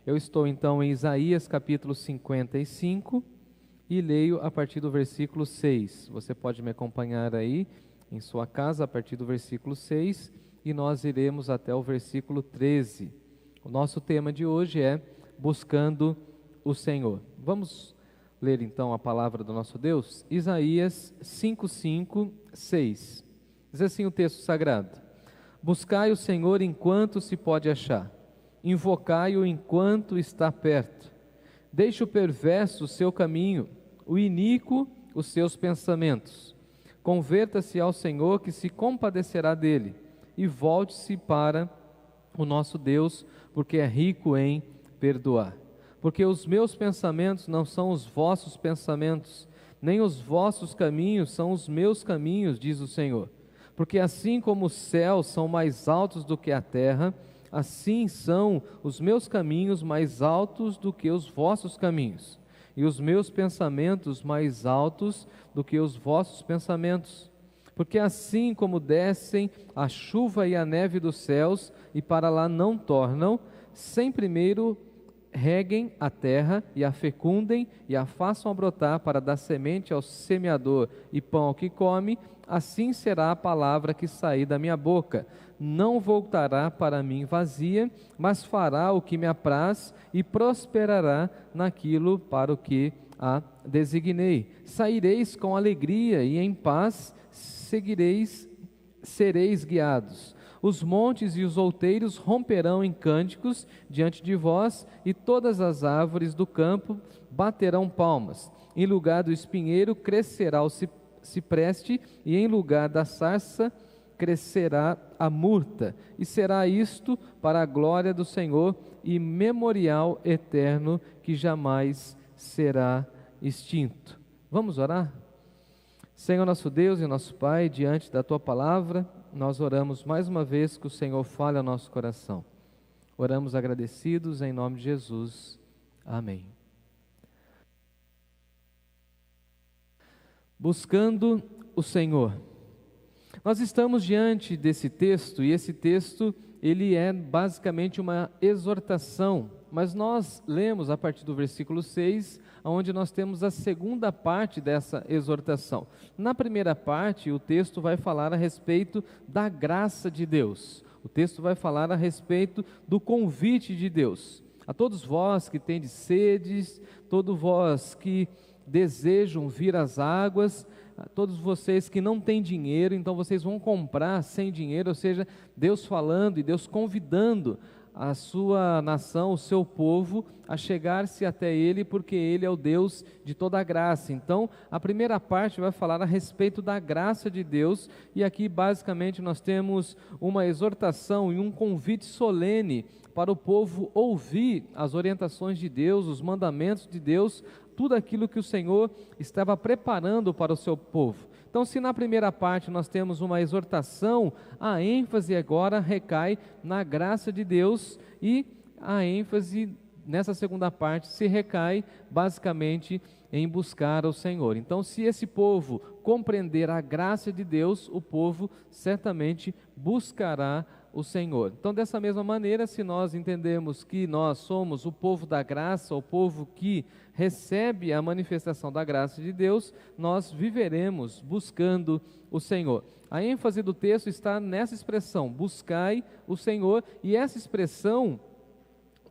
Eu estou então em Isaías capítulo 55 e leio a partir do versículo 6. Você pode me acompanhar aí em sua casa a partir do versículo 6 e nós iremos até o versículo 13. O nosso tema de hoje é Buscando o Senhor. Vamos ler então a palavra do nosso Deus? Isaías 55, 6. Diz assim o texto sagrado: Buscai o Senhor enquanto se pode achar, invocai-o enquanto está perto. Deixe o perverso o seu caminho, o iníquo os seus pensamentos. Converta-se ao Senhor, que se compadecerá dele, e volte-se para o nosso Deus, porque é rico em perdoar. Porque os meus pensamentos não são os vossos pensamentos, nem os vossos caminhos são os meus caminhos, diz o Senhor. Porque assim como os céus são mais altos do que a terra, assim são os meus caminhos mais altos do que os vossos caminhos, e os meus pensamentos mais altos do que os vossos pensamentos. Porque assim como descem a chuva e a neve dos céus, e para lá não tornam, sem primeiro reguem a terra e a fecundem e a façam brotar para dar semente ao semeador e pão ao que come, assim será a palavra que sair da minha boca. Não voltará para mim vazia, mas fará o que me apraz e prosperará naquilo para o que a designei. Saireis com alegria e em paz sereis guiados. Os montes e os outeiros romperão em cânticos diante de vós, e todas as árvores do campo baterão palmas. Em lugar do espinheiro crescerá o cipreste, e em lugar da sarça crescerá a murta. E será isto para a glória do Senhor e memorial eterno que jamais será extinto. Vamos orar? Senhor nosso Deus e nosso Pai, diante da Tua palavra, nós oramos mais uma vez que o Senhor fale ao nosso coração. Oramos agradecidos em nome de Jesus. Amém. Buscando o Senhor. Nós estamos diante desse texto, e esse texto, ele é basicamente uma exortação, mas nós lemos a partir do versículo 6, onde nós temos a segunda parte dessa exortação. Na primeira parte, o texto vai falar a respeito da graça de Deus. O texto vai falar a respeito do convite de Deus. A todos vós que tendes sedes, todos vós que desejam vir às águas, a todos vocês que não têm dinheiro, então vocês vão comprar sem dinheiro, ou seja, Deus falando e Deus convidando a sua nação, o seu povo, a chegar-se até Ele, porque Ele é o Deus de toda a graça. Então, a primeira parte vai falar a respeito da graça de Deus, e aqui basicamente nós temos uma exortação e um convite solene para o povo ouvir as orientações de Deus, os mandamentos de Deus, tudo aquilo que o Senhor estava preparando para o seu povo. Então, se na primeira parte nós temos uma exortação, a ênfase agora recai na graça de Deus, e a ênfase nessa segunda parte se recai basicamente em buscar o Senhor. Então, se esse povo compreender a graça de Deus, o povo certamente buscará o Senhor. Então, dessa mesma maneira, se nós entendemos que nós somos o povo da graça, o povo que recebe a manifestação da graça de Deus, nós viveremos buscando o Senhor. A ênfase do texto está nessa expressão, buscai o Senhor, e essa expressão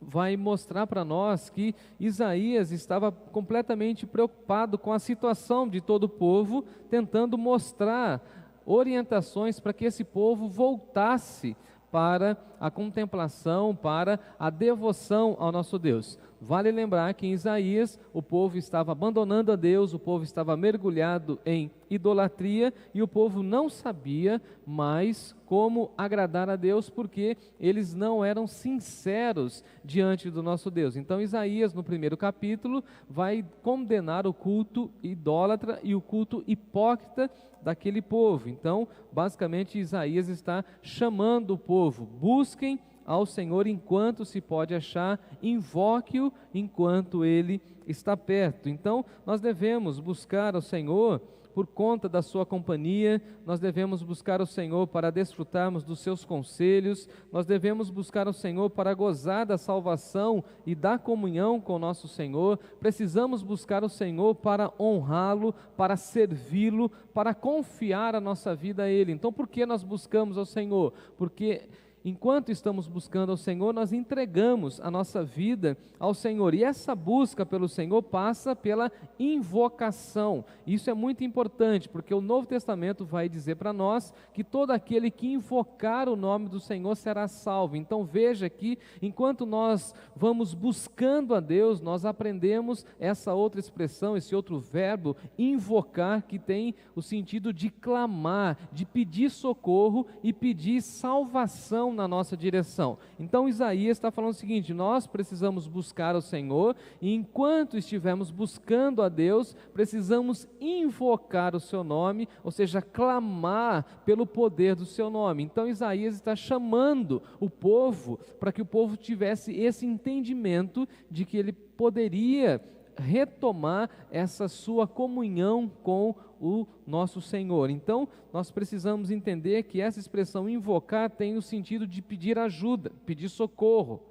vai mostrar para nós que Isaías estava completamente preocupado com a situação de todo o povo, tentando mostrar orientações para que esse povo voltasse para a contemplação, para a devoção ao nosso Deus. Vale lembrar que em Isaías o povo estava abandonando a Deus, o povo estava mergulhado em idolatria, e o povo não sabia mais como agradar a Deus, porque eles não eram sinceros diante do nosso Deus. Então Isaías, no primeiro capítulo, vai condenar o culto idólatra e o culto hipócrita daquele povo. Então, basicamente, Isaías está chamando o povo: busquem ao Senhor enquanto se pode achar, invoque-o enquanto Ele está perto. Então, nós devemos buscar ao Senhor por conta da sua companhia, nós devemos buscar o Senhor para desfrutarmos dos seus conselhos, nós devemos buscar o Senhor para gozar da salvação e da comunhão com o nosso Senhor, precisamos buscar o Senhor para honrá-lo, para servi-lo, para confiar a nossa vida a Ele. Então, por que nós buscamos ao Senhor? Porque enquanto estamos buscando ao Senhor, nós entregamos a nossa vida ao Senhor. E essa busca pelo Senhor passa pela invocação. Isso é muito importante, porque o Novo Testamento vai dizer para nós que todo aquele que invocar o nome do Senhor será salvo. Então veja que, enquanto nós vamos buscando a Deus, nós aprendemos essa outra expressão, esse outro verbo, invocar, que tem o sentido de clamar, de pedir socorro e pedir salvação na nossa direção. Então Isaías está falando o seguinte: nós precisamos buscar o Senhor, e enquanto estivermos buscando a Deus, precisamos invocar o seu nome, ou seja, clamar pelo poder do seu nome. Então Isaías está chamando o povo para que o povo tivesse esse entendimento de que ele poderia retomar essa sua comunhão com o nosso Senhor. Então, nós precisamos entender que essa expressão invocar tem o sentido de pedir ajuda, pedir socorro.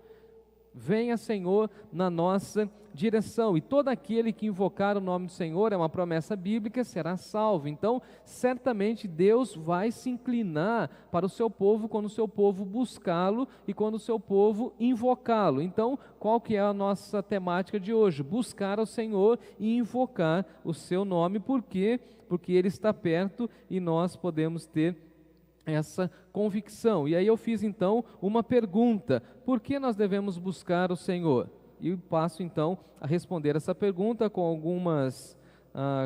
Venha, Senhor, na nossa direção. E todo aquele que invocar o nome do Senhor, é uma promessa bíblica, será salvo. Então, certamente Deus vai se inclinar para o seu povo quando o seu povo buscá-lo e quando o seu povo invocá-lo. Então, qual que é a nossa temática de hoje? Buscar ao Senhor e invocar o seu nome. Por quê? Porque Ele está perto e nós podemos ter essa convicção. E aí eu fiz então uma pergunta: por que nós devemos buscar o Senhor? E passo então a responder essa pergunta com algumas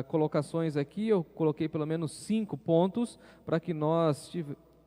colocações aqui. Eu coloquei pelo menos 5 pontos para que nós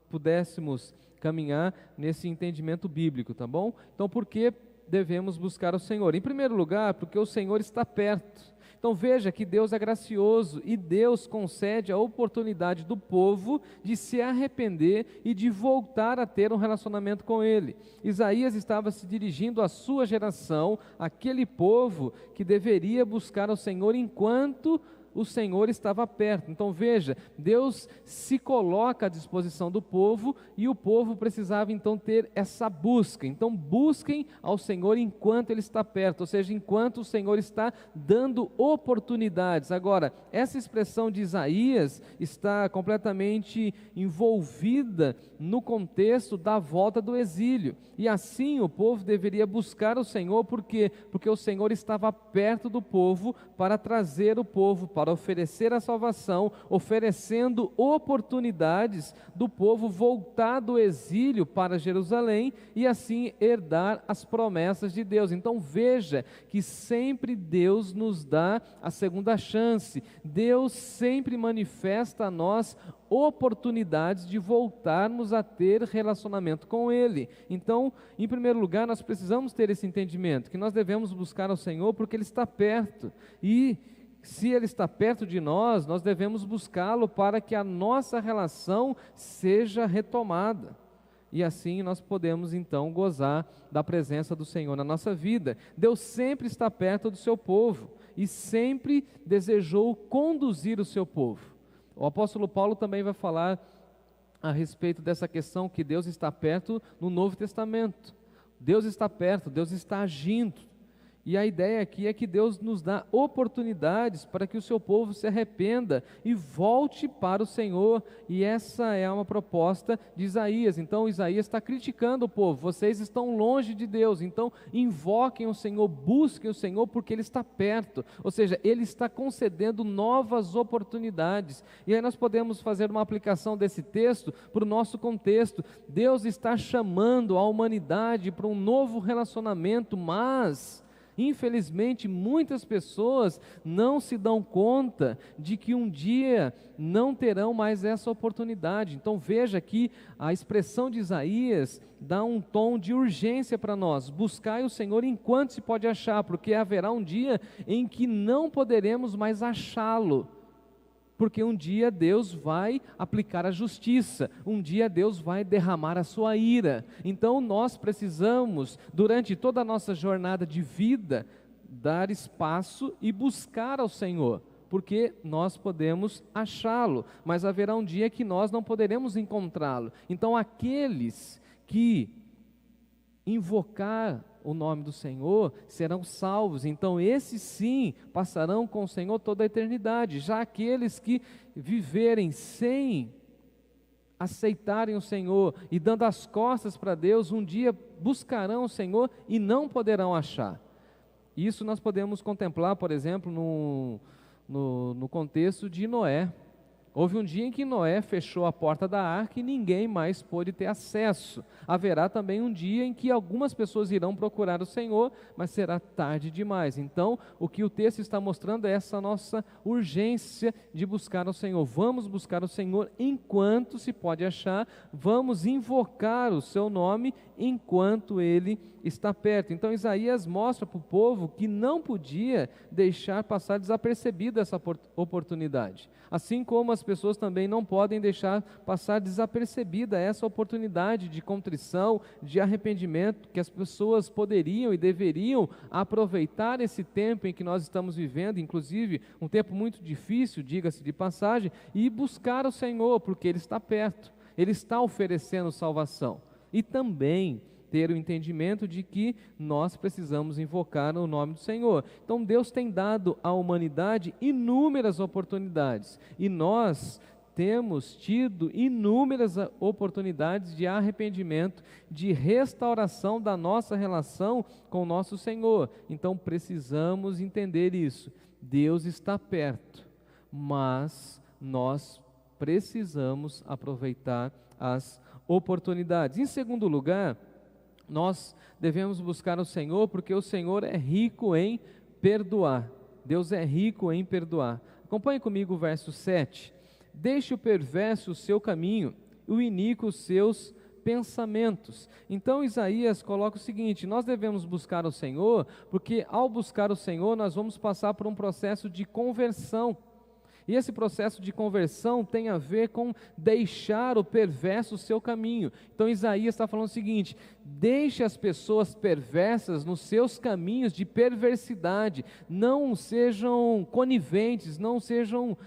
pudéssemos caminhar nesse entendimento bíblico, tá bom? Então, por que devemos buscar o Senhor? Em primeiro lugar, porque o Senhor está perto. Então veja que Deus é gracioso e Deus concede a oportunidade do povo de se arrepender e de voltar a ter um relacionamento com Ele. Isaías estava se dirigindo à sua geração, aquele povo que deveria buscar ao Senhor enquanto o Senhor estava perto. Então veja, Deus se coloca à disposição do povo e o povo precisava então ter essa busca. Então busquem ao Senhor enquanto Ele está perto, ou seja, enquanto o Senhor está dando oportunidades. Agora, essa expressão de Isaías está completamente envolvida no contexto da volta do exílio, e assim o povo deveria buscar o Senhor. Por quê? Porque o Senhor estava perto do povo para trazer o povo, para oferecer a salvação, oferecendo oportunidades do povo voltar do exílio para Jerusalém e assim herdar as promessas de Deus. Então veja que sempre Deus nos dá a segunda chance, Deus sempre manifesta a nós oportunidades de voltarmos a ter relacionamento com Ele. Então, em primeiro lugar, nós precisamos ter esse entendimento, que nós devemos buscar ao Senhor porque Ele está perto, e se Ele está perto de nós, nós devemos buscá-lo para que a nossa relação seja retomada. E assim nós podemos então gozar da presença do Senhor na nossa vida. Deus sempre está perto do seu povo e sempre desejou conduzir o seu povo. O apóstolo Paulo também vai falar a respeito dessa questão, que Deus está perto no Novo Testamento. Deus está perto, Deus está agindo. E a ideia aqui é que Deus nos dá oportunidades para que o seu povo se arrependa e volte para o Senhor, e essa é uma proposta de Isaías. Então Isaías está criticando o povo: vocês estão longe de Deus, então invoquem o Senhor, busquem o Senhor, porque Ele está perto, ou seja, Ele está concedendo novas oportunidades. E aí nós podemos fazer uma aplicação desse texto para o nosso contexto. Deus está chamando a humanidade para um novo relacionamento, mas infelizmente, muitas pessoas não se dão conta de que um dia não terão mais essa oportunidade. Então veja que a expressão de Isaías dá um tom de urgência para nós: buscai o Senhor enquanto se pode achar, porque haverá um dia em que não poderemos mais achá-lo. Porque um dia Deus vai aplicar a justiça, um dia Deus vai derramar a sua ira. Então nós precisamos, durante toda a nossa jornada de vida, dar espaço e buscar ao Senhor, porque nós podemos achá-lo, mas haverá um dia que nós não poderemos encontrá-lo. Então aqueles que invocar o nome do Senhor serão salvos. Então esses sim passarão com o Senhor toda a eternidade. Já aqueles que viverem sem aceitarem o Senhor e dando as costas para Deus, um dia buscarão o Senhor e não poderão achar. Isso nós podemos contemplar, por exemplo, no contexto de Noé. Houve um dia em que Noé fechou a porta da arca e ninguém mais pôde ter acesso. Haverá também um dia em que algumas pessoas irão procurar o Senhor, mas será tarde demais. Então, o que o texto está mostrando é essa nossa urgência de buscar o Senhor. Vamos buscar o Senhor enquanto se pode achar, vamos invocar o seu nome enquanto ele está perto. Então Isaías mostra para o povo que não podia deixar passar desapercebida essa oportunidade. Assim como as pessoas também não podem deixar passar desapercebida essa oportunidade de contrição, de arrependimento, que as pessoas poderiam e deveriam aproveitar esse tempo em que nós estamos vivendo, inclusive um tempo muito difícil, diga-se de passagem, e buscar o Senhor, porque Ele está perto, Ele está oferecendo salvação. E também ter o entendimento de que nós precisamos invocar o nome do Senhor. Então Deus tem dado à humanidade inúmeras oportunidades, e nós temos tido inúmeras oportunidades de arrependimento, de restauração da nossa relação com o nosso Senhor. Então precisamos entender isso. Deus está perto, mas nós precisamos aproveitar as oportunidades. Em segundo lugar, nós devemos buscar o Senhor porque o Senhor é rico em perdoar. Deus é rico em perdoar. Acompanhe comigo o verso 7. Deixe o perverso o seu caminho, o iníquo os seus pensamentos. Então Isaías coloca o seguinte: nós devemos buscar o Senhor porque ao buscar o Senhor nós vamos passar por um processo de conversão. E esse processo de conversão tem a ver com deixar o perverso o seu caminho. Então Isaías está falando o seguinte: deixe as pessoas perversas nos seus caminhos de perversidade, não sejam coniventes, não sejam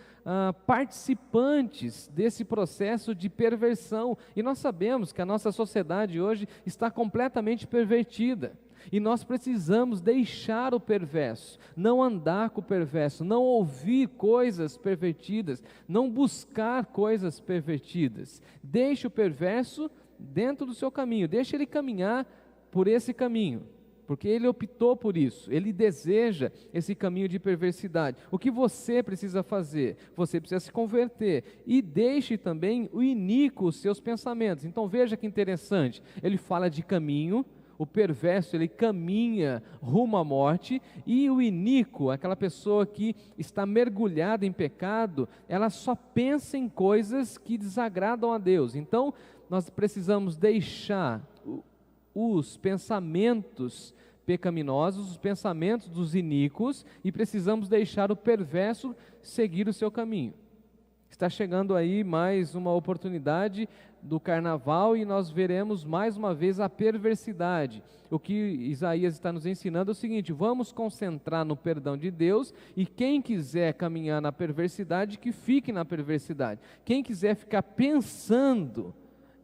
participantes desse processo de perversão. E nós sabemos que a nossa sociedade hoje está completamente pervertida. E nós precisamos deixar o perverso, não andar com o perverso, não ouvir coisas pervertidas, não buscar coisas pervertidas. Deixe o perverso dentro do seu caminho, deixe ele caminhar por esse caminho, porque ele optou por isso, ele deseja esse caminho de perversidade. O que você precisa fazer? Você precisa se converter e deixe também o iníquo os seus pensamentos. Então veja que interessante, ele fala de caminho. O perverso, ele caminha rumo à morte, e o iníquo, aquela pessoa que está mergulhada em pecado, ela só pensa em coisas que desagradam a Deus. Então, nós precisamos deixar os pensamentos pecaminosos, os pensamentos dos iníquos, e precisamos deixar o perverso seguir o seu caminho. Está chegando aí mais uma oportunidade do carnaval e nós veremos mais uma vez a perversidade. O que Isaías está nos ensinando é o seguinte: vamos concentrar no perdão de Deus, e quem quiser caminhar na perversidade, que fique na perversidade. Quem quiser ficar pensando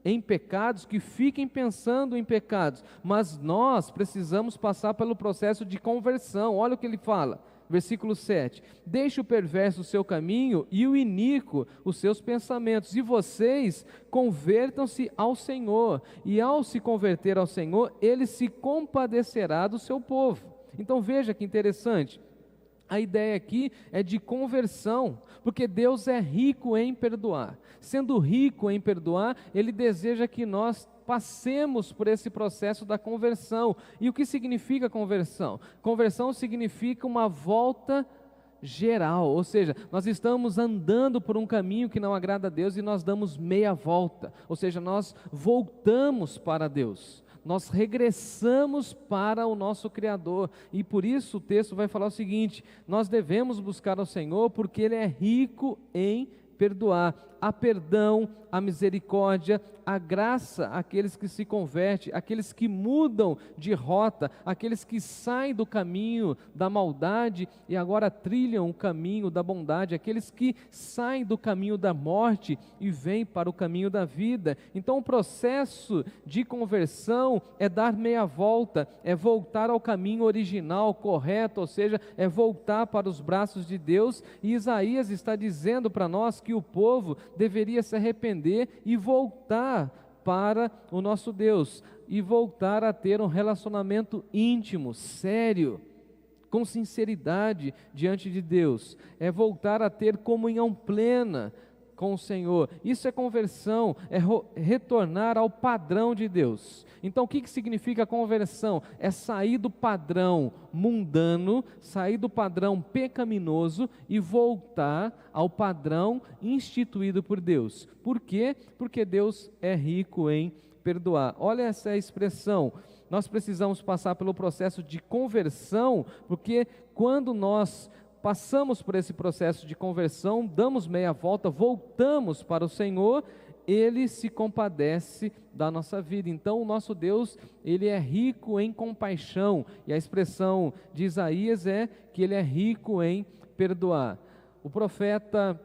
em pecados, que fiquem pensando em pecados. Mas nós precisamos passar pelo processo de conversão. Olha o que ele fala. Versículo 7, deixe o perverso o seu caminho e o iníquo os seus pensamentos, e vocês convertam-se ao Senhor, e ao se converter ao Senhor, Ele se compadecerá do seu povo. Então veja que interessante, a ideia aqui é de conversão, porque Deus é rico em perdoar. Sendo rico em perdoar, Ele deseja que nós passemos por esse processo da conversão. E o que significa conversão? Conversão significa uma volta geral, ou seja, nós estamos andando por um caminho que não agrada a Deus e nós damos meia volta, ou seja, nós voltamos para Deus, nós regressamos para o nosso Criador. E por isso o texto vai falar o seguinte: nós devemos buscar ao Senhor porque Ele é rico em perdoar. Há perdão, a misericórdia, a graça àqueles que se convertem, aqueles que mudam de rota, aqueles que saem do caminho da maldade e agora trilham o caminho da bondade, aqueles que saem do caminho da morte e vêm para o caminho da vida. Então o processo de conversão é dar meia volta, é voltar ao caminho original, correto, ou seja, é voltar para os braços de Deus. E Isaías está dizendo para nós que o povo deveria se arrepender e voltar para o nosso Deus, e voltar a ter um relacionamento íntimo, sério, com sinceridade diante de Deus, é voltar a ter comunhão plena com o Senhor. Isso é conversão, é retornar ao padrão de Deus. Então o que significa conversão? É sair do padrão mundano, sair do padrão pecaminoso e voltar ao padrão instituído por Deus. Por quê? Porque Deus é rico em perdoar. Olha essa expressão. Nós precisamos passar pelo processo de conversão, porque quando nós passamos por esse processo de conversão, damos meia volta, voltamos para o Senhor, Ele se compadece da nossa vida. Então o nosso Deus, Ele é rico em compaixão, e a expressão de Isaías é que Ele é rico em perdoar. O profeta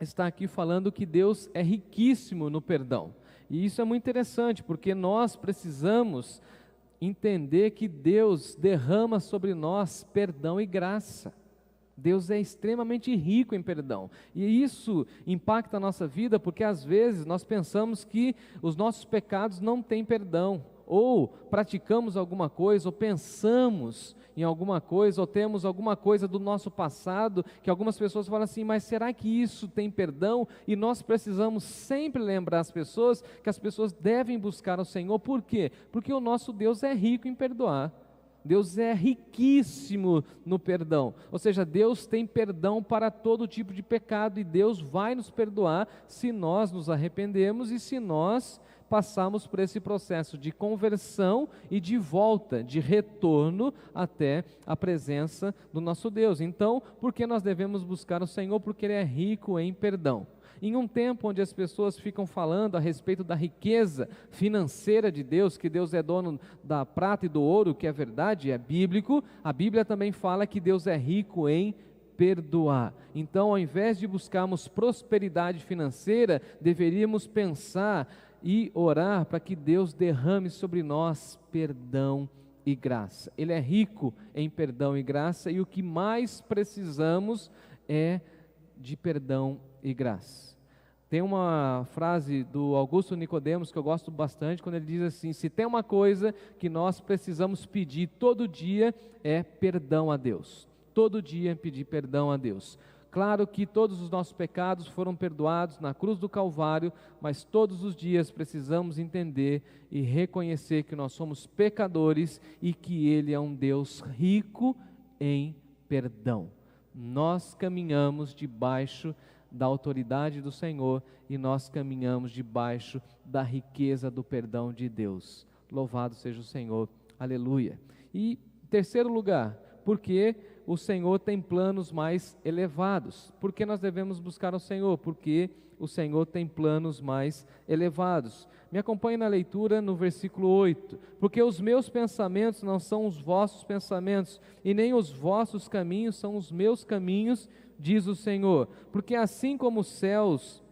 está aqui falando que Deus é riquíssimo no perdão, e isso é muito interessante, porque nós precisamos entender que Deus derrama sobre nós perdão e graça. Deus é extremamente rico em perdão, e isso impacta a nossa vida, porque às vezes nós pensamos que os nossos pecados não têm perdão, ou praticamos alguma coisa, ou pensamos em alguma coisa, ou temos alguma coisa do nosso passado, que algumas pessoas falam assim, mas será que isso tem perdão? E nós precisamos sempre lembrar as pessoas, que as pessoas devem buscar o Senhor. Por quê? Porque o nosso Deus é rico em perdoar. Deus é riquíssimo no perdão, ou seja, Deus tem perdão para todo tipo de pecado, e Deus vai nos perdoar se nós nos arrependemos e se nós passarmos por esse processo de conversão e de volta, de retorno até a presença do nosso Deus. Então, por que nós devemos buscar o Senhor? Porque Ele é rico em perdão. Em um tempo onde as pessoas ficam falando a respeito da riqueza financeira de Deus, que Deus é dono da prata e do ouro, que é verdade, é bíblico, a Bíblia também fala que Deus é rico em perdoar. Então, ao invés de buscarmos prosperidade financeira, deveríamos pensar e orar para que Deus derrame sobre nós perdão e graça. Ele é rico em perdão e graça, e o que mais precisamos é de perdão e graça. Tem uma frase do Augusto Nicodemos que eu gosto bastante, quando ele diz assim: se tem uma coisa que nós precisamos pedir todo dia, é perdão a Deus. Todo dia pedir perdão a Deus. Claro que todos os nossos pecados foram perdoados na cruz do Calvário, mas todos os dias precisamos entender e reconhecer que nós somos pecadores e que Ele é um Deus rico em perdão. Nós caminhamos debaixo da autoridade do Senhor, e nós caminhamos debaixo da riqueza do perdão de Deus. Louvado seja o Senhor, aleluia. E terceiro lugar, porque o Senhor tem planos mais elevados. Por que nós devemos buscar o Senhor? Porque o Senhor tem planos mais elevados. Me acompanhe na leitura no versículo 8. Porque os meus pensamentos não são os vossos pensamentos, e nem os vossos caminhos são os meus caminhos, diz o Senhor. Porque assim como os céus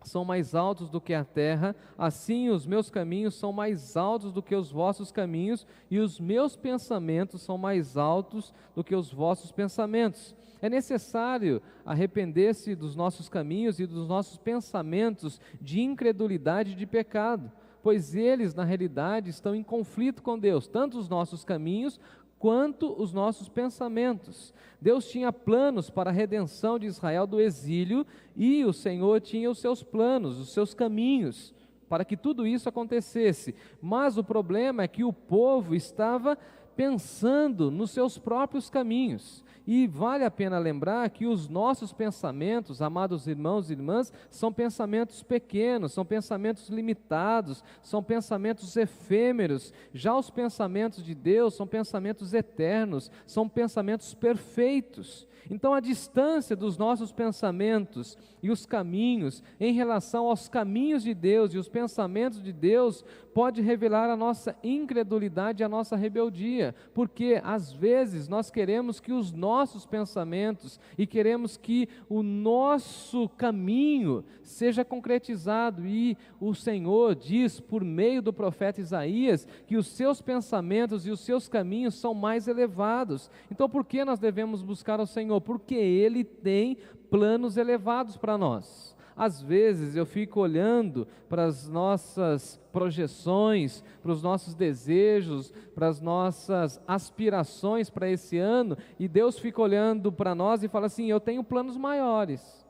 são mais altos do que a terra, assim os meus caminhos são mais altos do que os vossos caminhos, e os meus pensamentos são mais altos do que os vossos pensamentos. É necessário arrepender-se dos nossos caminhos e dos nossos pensamentos de incredulidade e de pecado, pois eles, na realidade, estão em conflito com Deus, tanto os nossos caminhos quanto os nossos pensamentos. Deus tinha planos para a redenção de Israel do exílio, e o Senhor tinha os seus planos, os seus caminhos, para que tudo isso acontecesse. Mas o problema é que o povo estava pensando nos seus próprios caminhos, E vale a pena lembrar que os nossos pensamentos, amados irmãos e irmãs, são pensamentos pequenos, são pensamentos limitados, são pensamentos efêmeros. Já os pensamentos de Deus são pensamentos eternos, são pensamentos perfeitos. Então, a distância dos nossos pensamentos e os caminhos em relação aos caminhos de Deus e os pensamentos de Deus pode revelar a nossa incredulidade e a nossa rebeldia, porque às vezes nós queremos que os nossos pensamentos e queremos que o nosso caminho seja concretizado, e o Senhor diz por meio do profeta Isaías que os seus pensamentos e os seus caminhos são mais elevados. Então, por que nós devemos buscar ao Senhor? Porque Ele tem planos elevados para nós. Às vezes eu fico olhando para as nossas projeções, para os nossos desejos, para as nossas aspirações para esse ano, e Deus fica olhando para nós e fala assim: eu tenho planos maiores,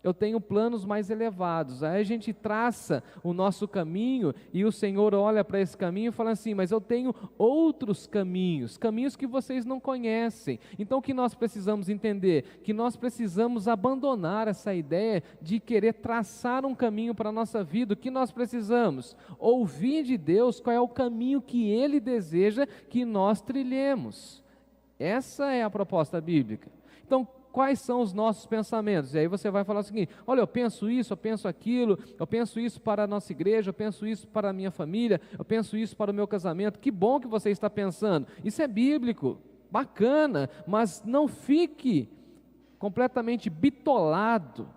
eu tenho planos mais elevados. Aí a gente traça o nosso caminho e o Senhor olha para esse caminho e fala assim: mas eu tenho outros caminhos, caminhos que vocês não conhecem. Então o que nós precisamos entender? Que nós precisamos abandonar essa ideia de querer traçar um caminho para a nossa vida. O que nós precisamos? Ouvir de Deus qual é o caminho que Ele deseja que nós trilhemos. Essa é a proposta bíblica. Então, quais são os nossos pensamentos? E aí você vai falar o seguinte: olha, eu penso isso, eu penso aquilo, eu penso isso para a nossa igreja, eu penso isso para a minha família, eu penso isso para o meu casamento. Que bom que você está pensando, isso é bíblico, bacana, mas não fique completamente bitolado,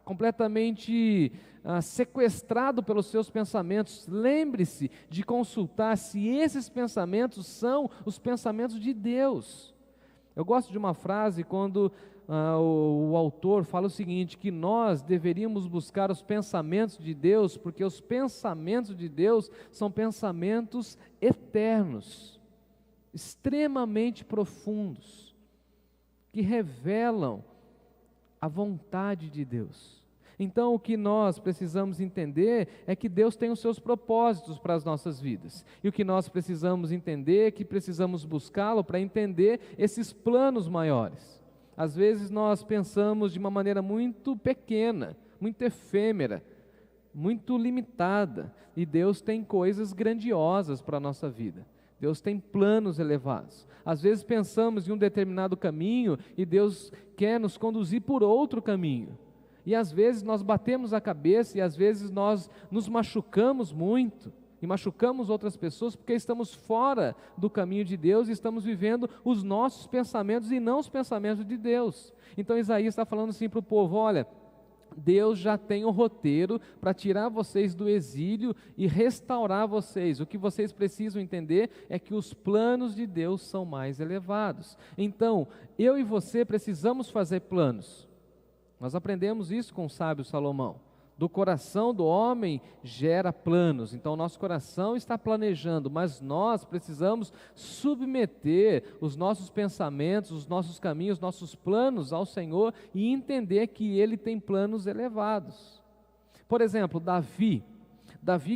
completamente sequestrado pelos seus pensamentos. Lembre-se de consultar se esses pensamentos são os pensamentos de Deus. Eu gosto de uma frase quando o autor fala o seguinte, que nós deveríamos buscar os pensamentos de Deus, porque os pensamentos de Deus são pensamentos eternos, extremamente profundos, que revelam a vontade de Deus. Então, o que nós precisamos entender é que Deus tem os seus propósitos para as nossas vidas. E o que nós precisamos entender é que precisamos buscá-lo para entender esses planos maiores. Às vezes nós pensamos de uma maneira muito pequena, muito efêmera, muito limitada. E Deus tem coisas grandiosas para a nossa vida. Deus tem planos elevados. Às vezes pensamos em um determinado caminho e Deus quer nos conduzir por outro caminho. E às vezes nós batemos a cabeça e às vezes nós nos machucamos muito e machucamos outras pessoas porque estamos fora do caminho de Deus e estamos vivendo os nossos pensamentos e não os pensamentos de Deus. Então Isaías está falando assim para o povo: olha, Deus já tem um roteiro para tirar vocês do exílio e restaurar vocês. O que vocês precisam entender é que os planos de Deus são mais elevados. Então, eu e você precisamos fazer planos. Nós aprendemos isso com o sábio Salomão. Do coração do homem gera planos. Então, nosso coração está planejando, mas nós precisamos submeter os nossos pensamentos, os nossos caminhos, os nossos planos ao Senhor e entender que Ele tem planos elevados. Por exemplo, Davi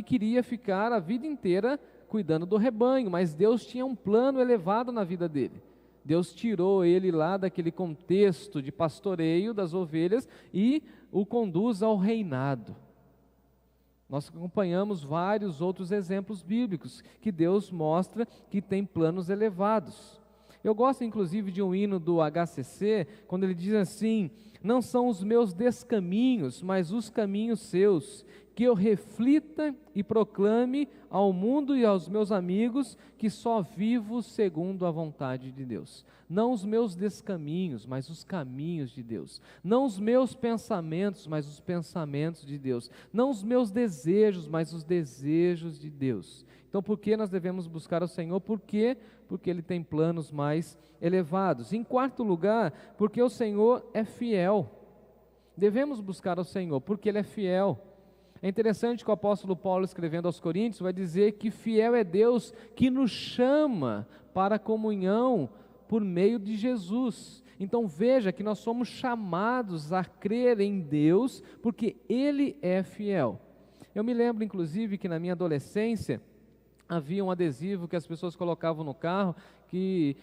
queria ficar a vida inteira cuidando do rebanho, mas Deus tinha um plano elevado na vida dele. Deus tirou ele lá daquele contexto de pastoreio das ovelhas e o conduz ao reinado. Nós acompanhamos vários outros exemplos bíblicos que Deus mostra que tem planos elevados. Eu gosto inclusive de um hino do HCC, quando ele diz assim: não são os meus descaminhos, mas os caminhos seus, que eu reflita e proclame ao mundo e aos meus amigos que só vivo segundo a vontade de Deus. Não os meus descaminhos, mas os caminhos de Deus. Não os meus pensamentos, mas os pensamentos de Deus. Não os meus desejos, mas os desejos de Deus. Então, por que nós devemos buscar o Senhor? Por quê? Porque Ele tem planos mais elevados. Em quarto lugar, porque o Senhor é fiel. Devemos buscar o Senhor, porque Ele é fiel. É interessante que o apóstolo Paulo, escrevendo aos Coríntios, vai dizer que fiel é Deus que nos chama para a comunhão por meio de Jesus. Então veja que nós somos chamados a crer em Deus, porque Ele é fiel. Eu me lembro inclusive que na minha adolescência havia um adesivo que as pessoas colocavam no carro que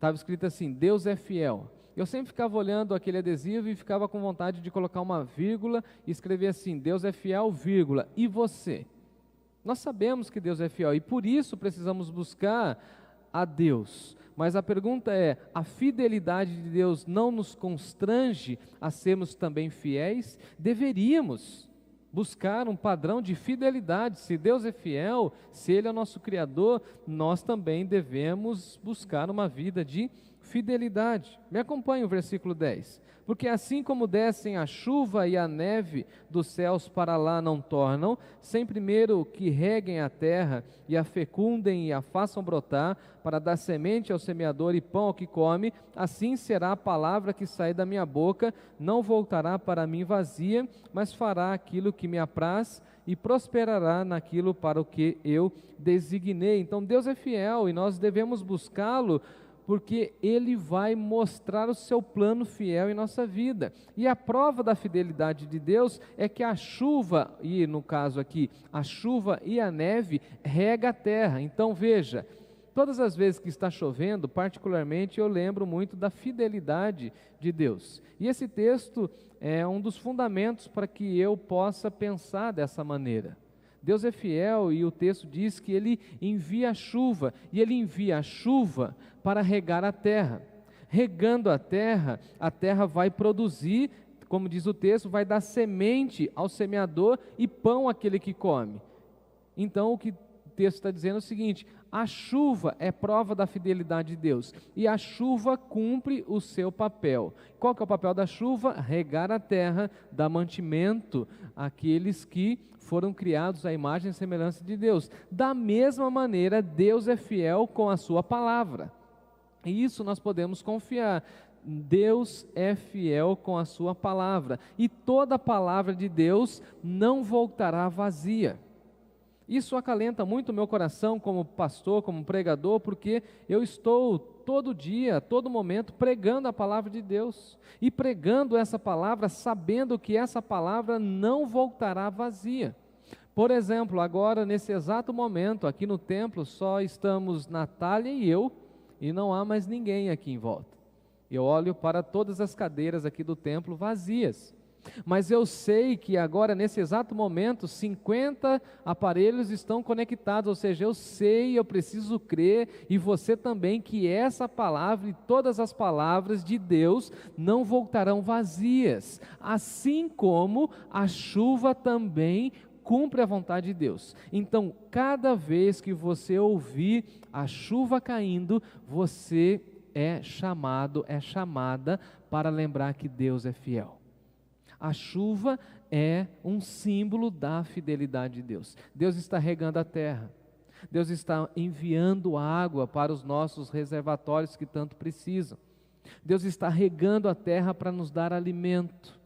estava escrito assim: Deus é fiel. Eu sempre ficava olhando aquele adesivo e ficava com vontade de colocar uma vírgula e escrever assim: Deus é fiel, vírgula, e você? Nós sabemos que Deus é fiel e por isso precisamos buscar a Deus. Mas a pergunta é: a fidelidade de Deus não nos constrange a sermos também fiéis? Deveríamos buscar um padrão de fidelidade. Se Deus é fiel, se Ele é o nosso Criador, nós também devemos buscar uma vida de fidelidade. Me acompanhe o versículo 10. Porque assim como descem a chuva e a neve dos céus para lá não tornam, sem primeiro que reguem a terra e a fecundem e a façam brotar, para dar semente ao semeador e pão ao que come, assim será a palavra que sai da minha boca, não voltará para mim vazia, mas fará aquilo que me apraz e prosperará naquilo para o que eu designei. Então Deus é fiel e nós devemos buscá-lo, porque Ele vai mostrar o seu plano fiel em nossa vida. E a prova da fidelidade de Deus é que a chuva, e no caso aqui, a chuva e a neve, rega a terra. Então veja, todas as vezes que está chovendo, particularmente eu lembro muito da fidelidade de Deus. E esse texto é um dos fundamentos para que eu possa pensar dessa maneira. Deus é fiel e o texto diz que Ele envia a chuva, e Ele envia a chuva para regar a terra. Regando a terra vai produzir, como diz o texto, vai dar semente ao semeador e pão àquele que come. Então o que o texto está dizendo é o seguinte: a chuva é prova da fidelidade de Deus, e a chuva cumpre o seu papel. Qual que é o papel da chuva? Regar a terra, dar mantimento àqueles que foram criados à imagem e semelhança de Deus. Da mesma maneira, Deus é fiel com a sua palavra, e isso nós podemos confiar. Deus é fiel com a sua palavra, e toda palavra de Deus não voltará vazia. Isso acalenta muito o meu coração como pastor, como pregador, porque eu estou todo dia, todo momento pregando a palavra de Deus, e pregando essa palavra sabendo que essa palavra não voltará vazia. Por exemplo, agora nesse exato momento aqui no templo só estamos Natália e eu, e não há mais ninguém aqui em volta. Eu olho para todas as cadeiras aqui do templo vazias. Mas eu sei que agora, nesse exato momento, 50 aparelhos estão conectados, ou seja, eu sei, eu preciso crer, e você também, que essa palavra e todas as palavras de Deus não voltarão vazias, assim como a chuva também cumpre a vontade de Deus. Então, cada vez que você ouvir a chuva caindo, você é chamada para lembrar que Deus é fiel. A chuva é um símbolo da fidelidade de Deus. Deus está regando a terra. Deus está enviando água para os nossos reservatórios que tanto precisam. Deus está regando a terra para nos dar alimento.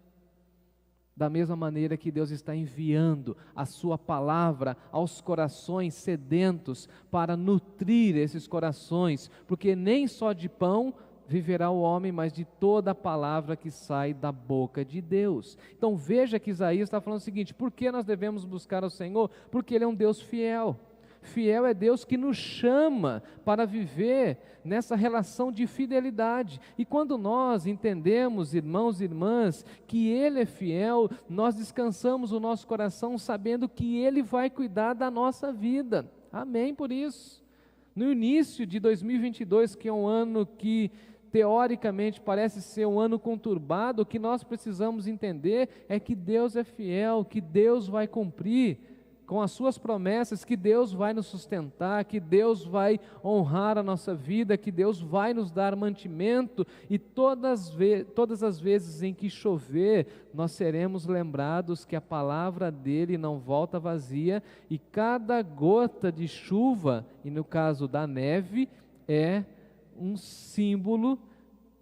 Da mesma maneira que Deus está enviando a sua palavra aos corações sedentos para nutrir esses corações, porque nem só de pão viverá o homem, mas de toda a palavra que sai da boca de Deus. Então veja que Isaías está falando o seguinte: por que nós devemos buscar ao Senhor? Porque Ele é um Deus fiel. Fiel é Deus que nos chama para viver nessa relação de fidelidade. E quando nós entendemos, irmãos e irmãs, que Ele é fiel, nós descansamos o nosso coração sabendo que Ele vai cuidar da nossa vida. Amém por isso. No início de 2022, que é um ano que teoricamente parece ser um ano conturbado, o que nós precisamos entender é que Deus é fiel, que Deus vai cumprir com as suas promessas, que Deus vai nos sustentar, que Deus vai honrar a nossa vida, que Deus vai nos dar mantimento, e todas as vezes em que chover, nós seremos lembrados que a palavra dele não volta vazia, e cada gota de chuva, e no caso da neve, é um símbolo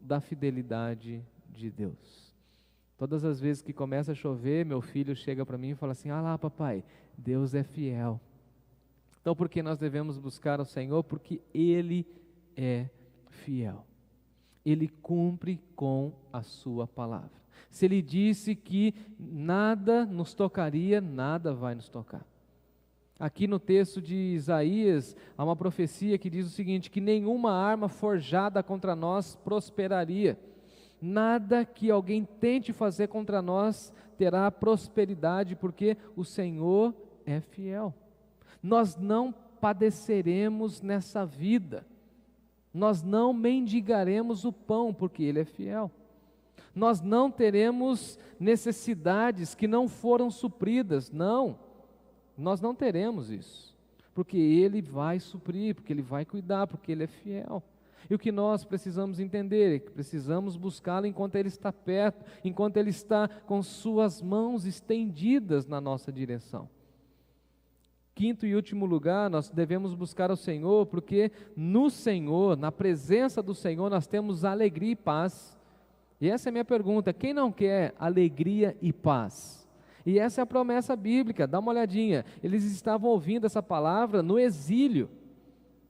da fidelidade de Deus. Todas as vezes que começa a chover, meu filho chega para mim e fala assim: ah lá, papai, Deus é fiel. Então por que nós devemos buscar ao Senhor? Porque Ele é fiel. Ele cumpre com a sua palavra. Se Ele disse que nada nos tocaria, nada vai nos tocar. Aqui no texto de Isaías, há uma profecia que diz o seguinte: que nenhuma arma forjada contra nós prosperaria. Nada que alguém tente fazer contra nós terá prosperidade, porque o Senhor é fiel. Nós não padeceremos nessa vida, nós não mendigaremos o pão, porque Ele é fiel. Nós não teremos necessidades que não foram supridas, não, nós não teremos isso, porque Ele vai suprir, porque Ele vai cuidar, porque Ele é fiel. E o que nós precisamos entender é que precisamos buscá-lo enquanto Ele está perto, enquanto Ele está com suas mãos estendidas na nossa direção. Quinto e último lugar, nós devemos buscar o Senhor, porque no Senhor, na presença do Senhor, nós temos alegria e paz. E essa é a minha pergunta: quem não quer alegria e paz? E essa é a promessa bíblica, dá uma olhadinha. Eles estavam ouvindo essa palavra no exílio.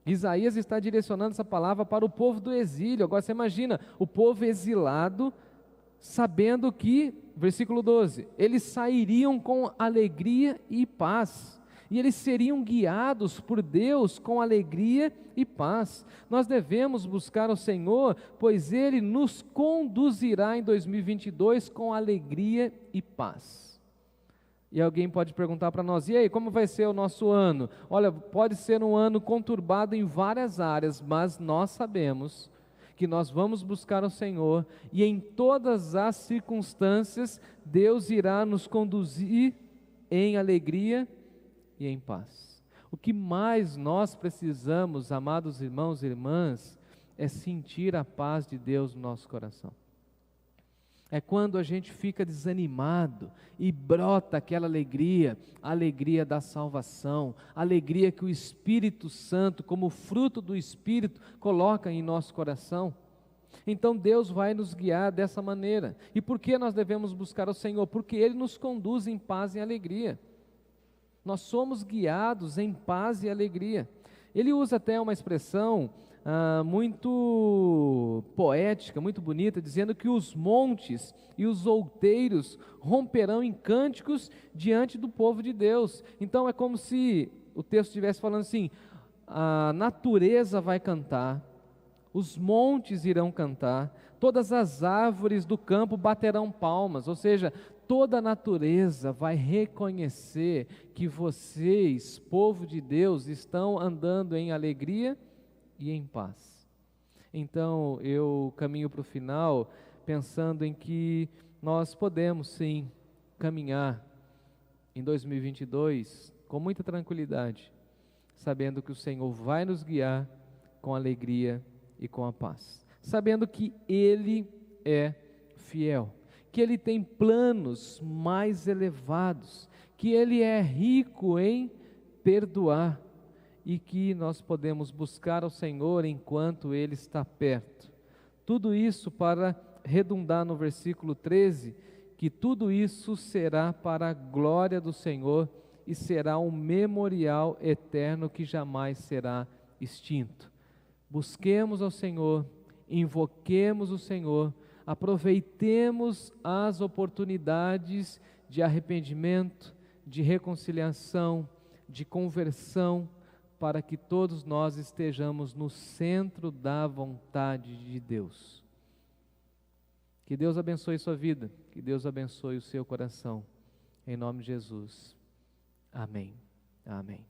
Isaías está direcionando essa palavra para o povo do exílio. Agora você imagina, o povo exilado, sabendo que, versículo 12, eles sairiam com alegria e paz. E eles seriam guiados por Deus com alegria e paz. Nós devemos buscar o Senhor, pois Ele nos conduzirá em 2022 com alegria e paz. E alguém pode perguntar para nós: e aí, como vai ser o nosso ano? Olha, pode ser um ano conturbado em várias áreas, mas nós sabemos que nós vamos buscar o Senhor, e em todas as circunstâncias, Deus irá nos conduzir em alegria e em paz. O que mais nós precisamos, amados irmãos e irmãs, é sentir a paz de Deus no nosso coração. É quando a gente fica desanimado e brota aquela alegria, a alegria da salvação, a alegria que o Espírito Santo, como fruto do Espírito, coloca em nosso coração. Então Deus vai nos guiar dessa maneira. E por que nós devemos buscar o Senhor? Porque Ele nos conduz em paz e alegria. Nós somos guiados em paz e alegria. Ele usa até uma expressão muito poética, muito bonita, dizendo que os montes e os outeiros romperão em cânticos diante do povo de Deus. Então é como se o texto estivesse falando assim: a natureza vai cantar, os montes irão cantar, todas as árvores do campo baterão palmas, ou seja, toda a natureza vai reconhecer que vocês, povo de Deus, estão andando em alegria e em paz. Então eu caminho para o final pensando em que nós podemos sim caminhar em 2022 com muita tranquilidade, sabendo que o Senhor vai nos guiar com alegria e com a paz, sabendo que Ele é fiel, que Ele tem planos mais elevados, que Ele é rico em perdoar, e que nós podemos buscar ao Senhor enquanto Ele está perto. Tudo isso para redundar no versículo 13, que tudo isso será para a glória do Senhor e será um memorial eterno que jamais será extinto. Busquemos ao Senhor, invoquemos o Senhor, aproveitemos as oportunidades de arrependimento, de reconciliação, de conversão, para que todos nós estejamos no centro da vontade de Deus. Que Deus abençoe sua vida, que Deus abençoe o seu coração, em nome de Jesus. Amém. Amém.